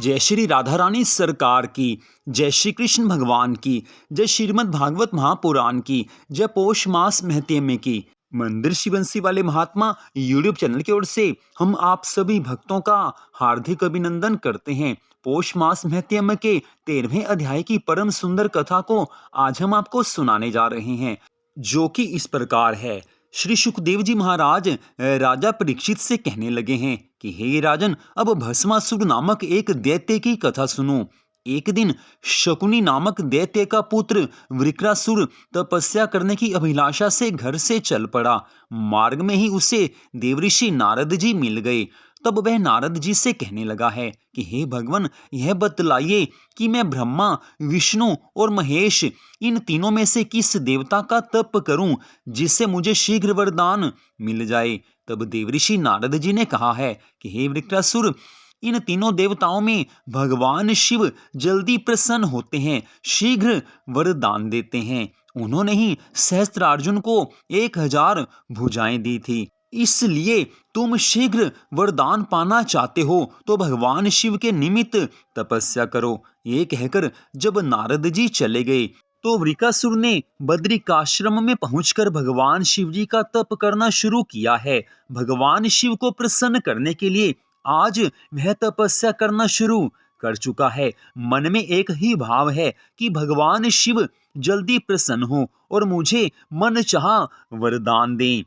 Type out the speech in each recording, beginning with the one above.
जय श्री राधा रानी सरकार की, जय श्री कृष्ण भगवान की, जय श्रीमद् भागवत महापुराण की, जय पौष मास महत्म्य की। मंदिर शिवंशी वाले महात्मा यूट्यूब चैनल की ओर से हम आप सभी भक्तों का हार्दिक अभिनंदन करते हैं। पौष मास महत्म्य के 13वें अध्याय की परम सुंदर कथा को आज हम आपको सुनाने जा रहे हैं, जो कि इस प्रकार है। श्री सुखदेव जी महाराज राजा परीक्षित से कहने लगे हैं कि हे राजन, अब भस्मासुर नामक एक दैत्य की कथा सुनो। एक दिन शकुनी नामक दैत्य का पुत्र वृत्रासुर तपस्या करने की अभिलाषा से घर से चल पड़ा। मार्ग में ही उसे देवऋषि नारद जी मिल गए। तब वह नारद जी से कहने लगा है कि हे भगवान, यह बतलाइए कि मैं ब्रह्मा, विष्णु और महेश इन तीनों में से किस देवता का तप करूं जिससे मुझे शीघ्र वरदान मिल जाए। तब देवऋषि नारद जी ने कहा है कि हे वृत्रासुर, इन तीनों देवताओं में भगवान शिव जल्दी प्रसन्न होते हैं, शीघ्र वरदान देते हैं। उन्होंने ही सहस्त्रार्जुन को 1000 भुजाएं दी थी। इसलिए तुम शीघ्र वरदान पाना चाहते हो तो भगवान शिव के निमित्त तपस्या करो। ये कहकर जब नारद जी चले गए तो वृकासुर ने बद्रिकाश्रम में पहुंचकर भगवान शिव जी का तप करना शुरू किया है। भगवान शिव को प्रसन्न करने के लिए आज वह तपस्या करना शुरू कर चुका है। मन में एक ही भाव है कि भगवान शिव जल्दी प्रसन्न हो और मुझे मनचाहा वरदान दें।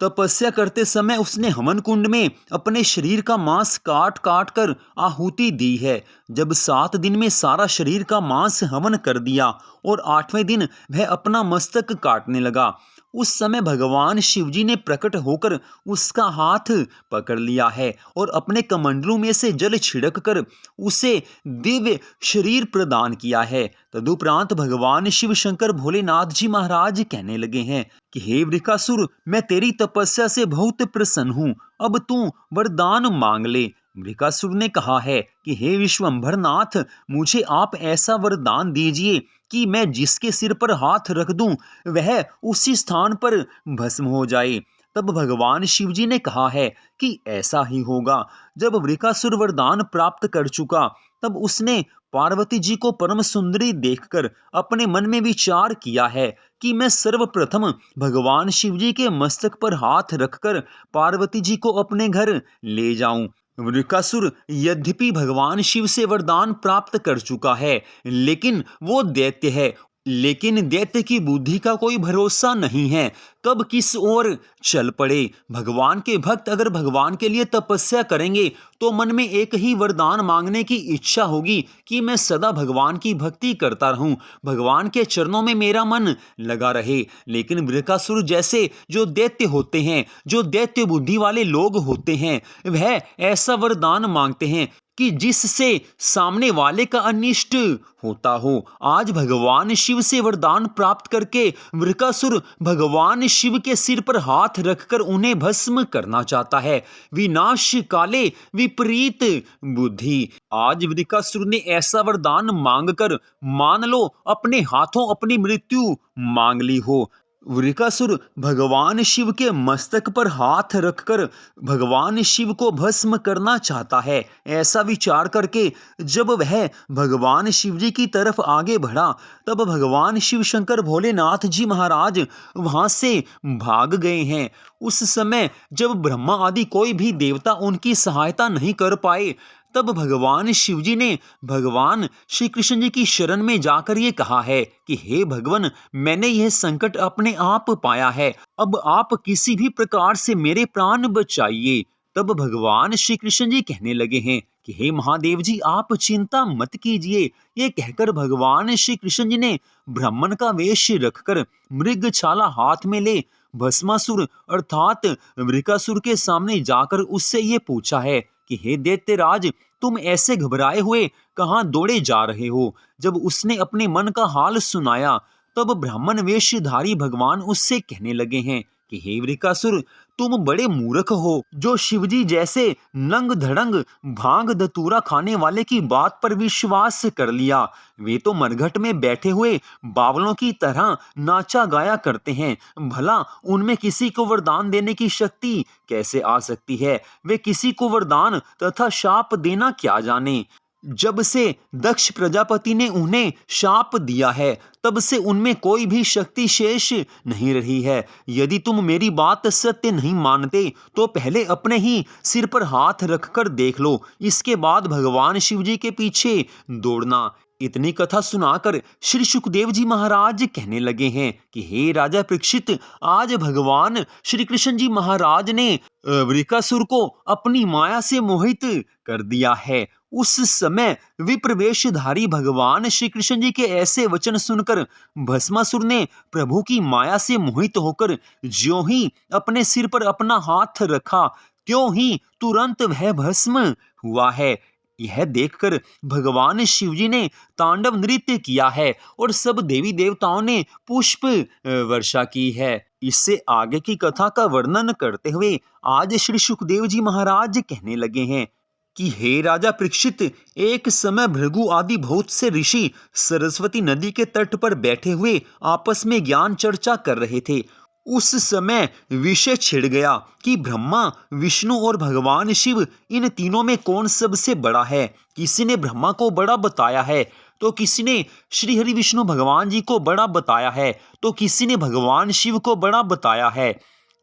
तपस्या करते समय उसने हवन कुंड में अपने शरीर का मांस काट काट कर आहुति दी है। जब 7 दिन में सारा शरीर का मांस हवन कर दिया और 8वें दिन वह अपना मस्तक काटने लगा, उस समय भगवान शिवजी ने प्रकट होकर उसका हाथ पकड़ लिया है और अपने कमंडलू में से जल छिड़क कर उसे दिव्य शरीर प्रदान किया है। तदुपरांत भगवान शिव शंकर भोलेनाथ जी महाराज कहने लगे हैं कि हे वृकासुर, मैं तेरी तपस्या से बहुत प्रसन्न हूँ, अब तू वरदान मांग ले। वृकासुर ने कहा है कि हे विश्वंभर नाथ, मुझे आप ऐसा वरदान दीजिए कि मैं जिसके सिर पर हाथ रख दूं वह उसी स्थान पर भस्म हो जाए। तब भगवान शिवजी ने कहा है कि ऐसा ही होगा। जब वृकासुर वरदान प्राप्त कर चुका तब उसने पार्वती जी को परम सुंदरी देखकर अपने मन में विचार किया है कि मैं सर्वप्रथम भगवान शिवजी के मस्तक पर हाथ रखकर पार्वती जी को अपने घर ले जाऊं। वृकासुर यद्यपि भगवान शिव से वरदान प्राप्त कर चुका है, लेकिन वो दैत्य है। लेकिन दैत्य की बुद्धि का कोई भरोसा नहीं है, कब किस ओर चल पड़े। भगवान के भक्त अगर भगवान के लिए तपस्या करेंगे तो मन में एक ही वरदान मांगने की इच्छा होगी कि मैं सदा भगवान की भक्ति करता रहूं, भगवान के चरणों में मेरा मन लगा रहे। लेकिन वृकासुर जैसे जो दैत्य होते हैं, जो दैत्य बुद्धि वाले लोग होते हैं, वह ऐसा वरदान मांगते हैं कि जिससे सामने वाले का अनिष्ट होता हो। आज भगवान शिव से वरदान प्राप्त करके वृकासुर भगवान शिव के सिर पर हाथ रखकर उन्हें भस्म करना चाहता है। विनाश काले विपरीत बुद्धि। आज वृकासुर ने ऐसा वरदान मांगकर मान लो अपने हाथों अपनी मृत्यु मांग ली हो। वृकासुर भगवान शिव के मस्तक पर हाथ रखकर भगवान शिव को भस्म करना चाहता है। ऐसा विचार करके जब वह भगवान शिव जी की तरफ आगे बढ़ा तब भगवान शिव शंकर भोलेनाथ जी महाराज वहां से भाग गए हैं। उस समय जब ब्रह्मा आदि कोई भी देवता उनकी सहायता नहीं कर पाए तब भगवान शिवजी ने भगवान श्री कृष्ण जी की शरण में जाकर ये कहा है कि हे भगवान, मैंने यह संकट अपने आप पाया है, अब आप किसी भी प्रकार से मेरे प्राण बचाइए। तब भगवान श्री कृष्ण जी कहने लगे हैं कि हे महादेव जी, आप चिंता मत कीजिए। ये कहकर भगवान श्री कृष्ण जी ने ब्राह्मण का वेश रखकर मृग छाला हाथ में ले भस्मासुर अर्थात वृकासुर के सामने जाकर उससे ये पूछा है कि हे दैत्यराज, तुम ऐसे घबराए हुए कहां दौड़े जा रहे हो। जब उसने अपने मन का हाल सुनाया तब ब्राह्मण वेशधारी भगवान उससे कहने लगे हैं कि हे वृकासुर, तुम बड़े मूर्ख हो जो शिवजी जैसे नंग धड़ंग भांग धतूरा खाने वाले की बात पर विश्वास कर लिया। वे तो मरघट में बैठे हुए बावलों की तरह नाचा गाया करते हैं, भला उनमें किसी को वरदान देने की शक्ति कैसे आ सकती है। वे किसी को वरदान तथा शाप देना क्या जाने। जब से दक्ष प्रजापति ने उन्हें शाप दिया है, तब से उनमें कोई भी शक्ति शेष नहीं रही है। यदि तुम मेरी बात सत्य नहीं मानते तो पहले अपने ही सिर पर हाथ रखकर देख लो, इसके बाद भगवान शिव जी के पीछे दौड़ना। इतनी कथा सुनाकर श्री सुखदेव जी महाराज कहने लगे हैं कि हे राजा परीक्षित, आज भगवान श्री कृष्ण जी महाराज ने वृकासुर को अपनी माया से मोहित कर दिया है। उस समय विप्रवेशधारी भगवान श्री कृष्ण जी के ऐसे वचन सुनकर भस्मासुर ने प्रभु की माया से मोहित होकर ज्यों ही अपने सिर पर अपना हाथ रखा, त्यों ही तुरंत वह भस्म हुआ है। यह देखकर भगवान शिवजी ने तांडव नृत्य किया है और सब देवी देवताओं ने पुष्प वर्षा की है। इससे आगे की कथा का वर्णन करते हुए आज श्री सुखदेव जी महाराज कहने लगे हैं कि हे राजा परीक्षित, एक समय भृगु आदि बहुत से ऋषि सरस्वती नदी के तट पर बैठे हुए आपस में ज्ञान चर्चा कर रहे थे। उस समय विषय छिड़ गया कि ब्रह्मा, विष्णु और भगवान शिव, इन तीनों में कौन सबसे बड़ा है। किसी ने ब्रह्मा को बड़ा बताया है तो किसी ने श्री हरि विष्णु भगवान जी को बड़ा बताया है तो किसी ने भगवान शिव को बड़ा बताया है।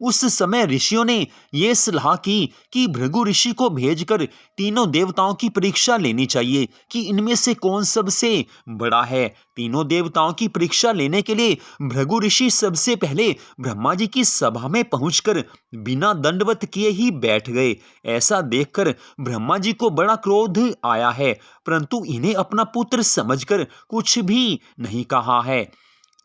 उस समय ऋषियों ने यह सलाह की कि भृगु ऋषि को भेजकर तीनों देवताओं की परीक्षा लेनी चाहिए कि इनमें से कौन सबसे बड़ा है। तीनों देवताओं की परीक्षा लेने के लिए भृगु ऋषि सबसे पहले ब्रह्मा जी की सभा में पहुंचकर बिना दंडवत किए ही बैठ गए। ऐसा देखकर ब्रह्मा जी को बड़ा क्रोध आया है, परंतु इन्हें अपना पुत्र समझकर कुछ भी नहीं कहा है।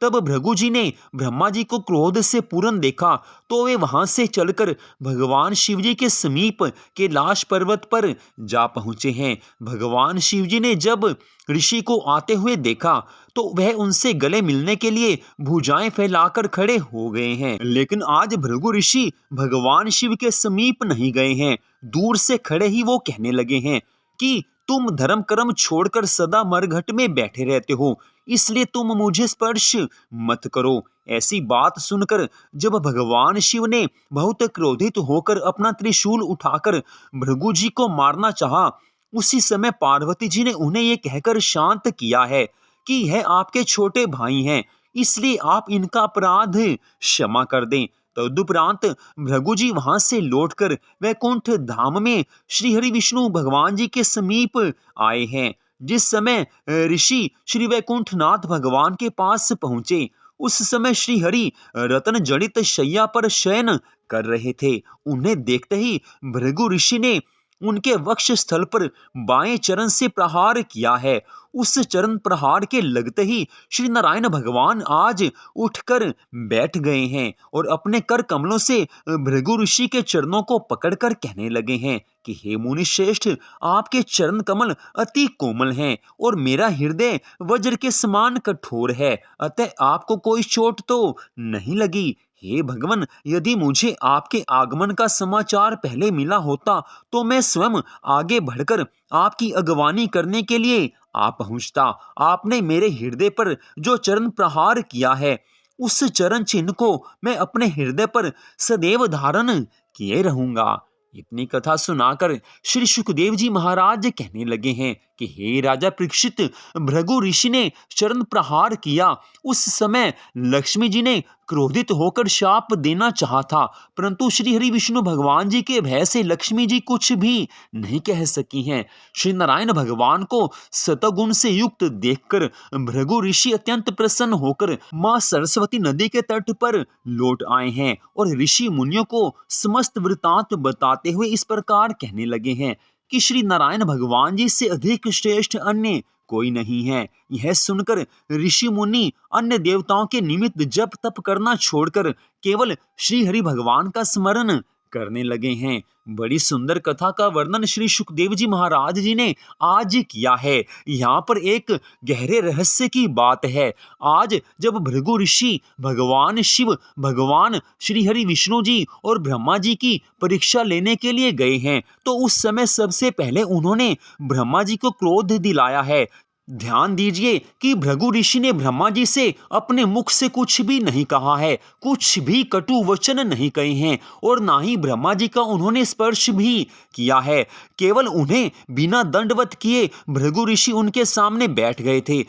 तब भृगु जी ने ब्रह्मा जी को क्रोध से पूर्ण देखा तो वे वहां से चलकर भगवान शिव जी के समीप कैलाश पर्वत पर जा पहुंचे हैं। भगवान शिव जी ने जब ऋषि को आते हुए देखा तो वह उनसे गले मिलने के लिए भुजाएं फैलाकर खड़े हो गए हैं। लेकिन आज भृगु ऋषि भगवान शिव के समीप नहीं गए हैं, दूर से खड़े ही वो कहने लगे हैं कि तुम धर्म कर्म छोड़कर सदा मरघट में बैठे रहते हो, इसलिए तुम मुझे स्पर्श मत करो। ऐसी बात सुनकर जब भगवान शिव ने बहुत क्रोधित होकर अपना त्रिशूल उठाकर भृगु जी को मारना चाहा, उसी समय पार्वती जी ने उन्हें यह कहकर शांत किया है कि यह आपके छोटे भाई हैं, इसलिए आप इनका अपराध क्षमा कर दें। तदुपरांत भृगु जी वहां से लौटकर वैकुंठ धाम में श्री हरि विष्णु भगवान जी के समीप आए हैं। जिस समय ऋषि श्री वैकुंठनाथ भगवान के पास पहुंचे, उस समय श्री हरि रत्न जड़ित शैया पर शयन कर रहे थे। उन्हें देखते ही भृगु ऋषि ने उनके वक्ष स्थल पर बाएं चरण से प्रहार किया है। उस चरण प्रहार के लगते ही श्री नारायण भगवान आज उठकर बैठ गए हैं और अपने कर कमलों से भृगु ऋषि के चरणों को पकड़कर कहने लगे हैं कि हे मुनि श्रेष्ठ, आपके चरण कमल अति कोमल हैं और मेरा हृदय वज्र के समान कठोर है, अतः आपको कोई चोट तो नहीं लगी। हे भगवान, यदि मुझे आपके आगमन का समाचार पहले मिला होता तो मैं स्वयं आगे बढ़कर आपकी अगवानी करने के लिए आ पहुंचता। आपने मेरे हृदय पर जो चरण प्रहार किया है, उस चरण चिन्ह को मैं अपने हृदय पर सदैव धारण किए रहूंगा। इतनी कथा सुनाकर श्री सुखदेव जी महाराज कहने लगे हैं कि हे राजा परीक्षित, भृगु ऋषि ने चरण प्रहार किया, उस समय लक्ष्मी जी ने क्रोधित होकर शाप देना चाहा था, परंतु श्री हरि विष्णु भगवान जी के भय से लक्ष्मी जी कुछ भी नहीं कह सकी हैं। श्री नारायण भगवान को सतगुण से युक्त देखकर भृगु ऋषि अत्यंत प्रसन्न होकर मां सरस्वती नदी के तट पर लौट आए हैं और ऋषि मुनियों को समस्त वृतांत बताते हुए इस प्रकार कहने लगे हैं कि श्री नारायण भगवान जी से अधिक श्रेष्ठ अन्य कोई नहीं है। यह सुनकर ऋषि मुनि अन्य देवताओं के निमित्त जप तप करना छोड़कर केवल श्री हरि भगवान का स्मरण करने लगे हैं। बड़ी सुंदर कथा का वर्णन श्री सुखदेव जी महाराज जी ने आज किया है। यहाँ पर एक गहरे रहस्य की बात है। आज जब भृगु ऋषि भगवान शिव, भगवान श्री हरि विष्णु जी और ब्रह्मा जी की परीक्षा लेने के लिए गए हैं, तो उस समय सबसे पहले उन्होंने ब्रह्मा जी को क्रोध दिलाया है ध्यान दीजिए कि भृगु ऋषि ने ब्रह्मा जी से अपने मुख से कुछ भी नहीं कहा है, कुछ भी कटु वचन नहीं कहे हैं और ना ही ब्रह्मा जी का उन्होंने स्पर्श भी किया है। केवल उन्हें बिना दंडवत किए भृगु ऋषि उनके सामने बैठ गए थे,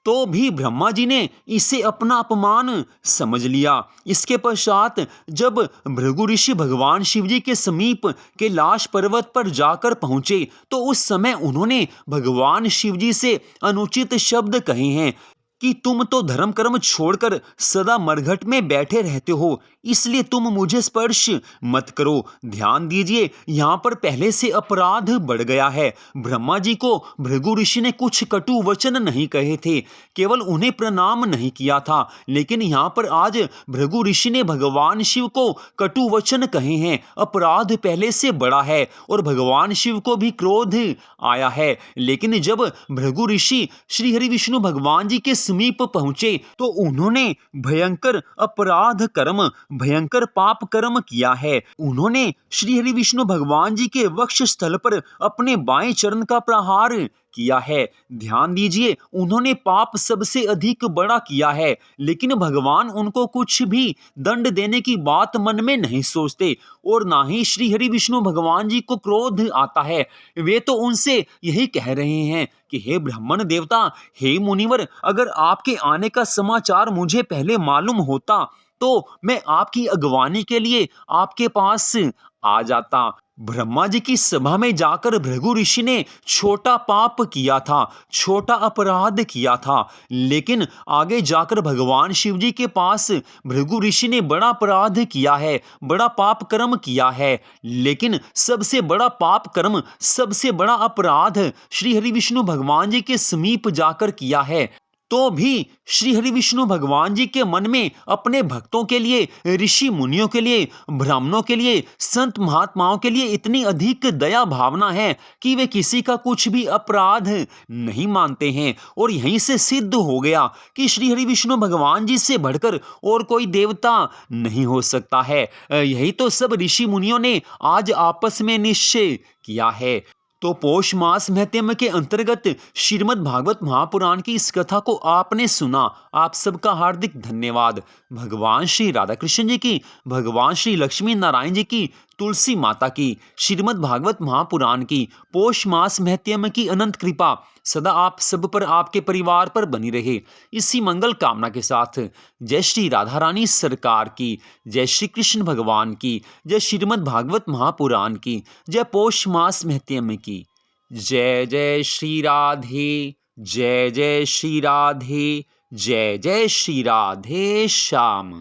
तो भी ब्रह्मा जी ने इसे अपना अपमान समझ लिया। इसके पश्चात जब भृगु ऋषि भगवान शिव जी के समीप कैलाश पर्वत पर जाकर पहुंचे तो उस समय उन्होंने भगवान शिव जी से अनुचित शब्द कहे हैं कि तुम तो धर्म कर्म छोड़कर सदा मरघट में बैठे रहते हो, इसलिए तुम मुझे स्पर्श मत करो। ध्यान दीजिए, यहाँ पर पहले से अपराध बढ़ गया है। ब्रह्मा जी को भृगु ऋषि ने कुछ कटु वचन नहीं कहे थे, केवल उन्हें प्रणाम नहीं किया था, लेकिन यहाँ पर आज भृगु ऋषि ने भगवान शिव को कटु वचन कहे हैं। अपराध पहले से बड़ा है और भगवान शिव को भी क्रोध आया है। लेकिन जब भृगु ऋषि श्री हरि विष्णु भगवान जी के समीप पहुंचे तो उन्होंने भयंकर अपराध कर्म, भयंकर पाप कर्म किया है। उन्होंने श्री हरि विष्णु भगवान जी के वक्ष स्थल पर अपने बाएं चरण का प्रहार किया है। ध्यान दीजिए, उन्होंने पाप सबसे अधिक बड़ा किया है, लेकिन भगवान उनको कुछ भी दंड देने की बात मन में नहीं सोचते और ना ही श्री हरि विष्णु भगवान जी को क्रोध आता है। वे तो उनसे यही कह रहे हैं कि हे ब्राह्मण देवता, हे मुनिवर, अगर आपके आने का समाचार मुझे पहले मालूम होता तो मैं आपकी अगवानी के लिए आपके पास आ जाता। ब्रह्मा जी की सभा में जाकर भृगु ऋषि ने छोटा पाप किया था, छोटा अपराध किया था, लेकिन आगे जाकर भगवान शिव जी के पास भृगु ऋषि ने बड़ा अपराध किया है, बड़ा पाप कर्म किया है। लेकिन सबसे बड़ा पाप कर्म, सबसे बड़ा अपराध श्री हरि विष्णु भगवान जी के समीप जाकर किया है, तो भी श्री हरि विष्णु भगवान जी के मन में अपने भक्तों के लिए, ऋषि मुनियों के लिए, ब्राह्मणों के लिए, संत महात्माओं के लिए इतनी अधिक दया भावना है कि वे किसी का कुछ भी अपराध नहीं मानते हैं। और यहीं से सिद्ध हो गया कि श्री हरि विष्णु भगवान जी से बढ़कर और कोई देवता नहीं हो सकता है। यही तो सब ऋषि मुनियों ने आज आपस में निश्चय किया है। तो पौष मास महत्म के अंतर्गत श्रीमद् भागवत महापुराण की इस कथा को आपने सुना। आप सबका हार्दिक धन्यवाद। भगवान श्री राधा कृष्ण जी की, भगवान श्री लक्ष्मी नारायण जी की, तुलसी माता की, श्रीमद् भागवत महापुराण की, पौष मास महत्म की अनंत कृपा सदा आप सब पर, आपके परिवार पर बनी रहे। इसी मंगल कामना के साथ जय श्री राधा रानी सरकार की, जय श्री कृष्ण भगवान की, जय श्रीमद् भागवत महापुराण की, जय पौष मास महत्म की। जय जय श्री राधे, जय जय श्री राधे, जय जय श्री राधे श्याम।